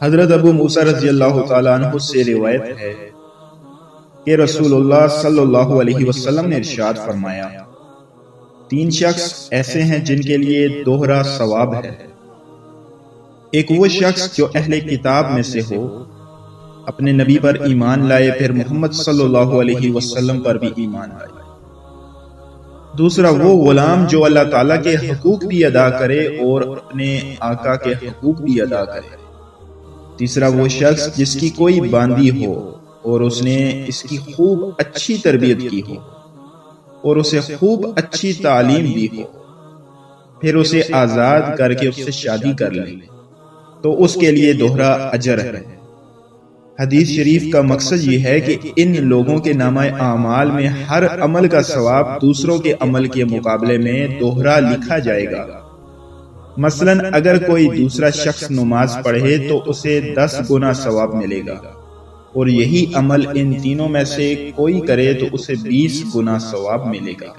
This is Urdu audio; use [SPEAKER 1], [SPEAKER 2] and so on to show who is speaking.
[SPEAKER 1] حضرت ابو موسیٰ رضی اللہ تعالیٰ عنہ سے روایت ہے کہ رسول اللہ صلی اللہ علیہ وسلم نے ارشاد فرمایا، 3 شخص ایسے ہیں جن کے لیے دوہرا ثواب ہے۔ ایک وہ شخص جو اہل کتاب میں سے ہو، اپنے نبی پر ایمان لائے، پھر محمد صلی اللہ علیہ وسلم پر بھی ایمان لائے۔ دوسرا وہ غلام جو اللہ تعالیٰ کے حقوق بھی ادا کرے اور اپنے آقا کے حقوق بھی ادا کرے۔ تیسرا وہ شخص جس کی کوئی باندی ہو اور اس نے اس کی خوب اچھی تربیت کی ہو اور اسے خوب اچھی تعلیم دی ہو، پھر اسے آزاد کر کے اس سے شادی کر لے تو اس کے لیے دوہرا اجر ہے۔ حدیث شریف کا مقصد یہ ہے کہ ان لوگوں کے نامہ اعمال میں ہر عمل کا ثواب دوسروں کے عمل کے مقابلے میں دوہرا لکھا جائے گا۔ مثلا اگر کوئی دوسرا شخص نماز پڑھے تو اسے 10 گنا ثواب ملے گا، اور یہی عمل ان تینوں میں سے کوئی کرے تو اسے 20 گنا ثواب ملے گا۔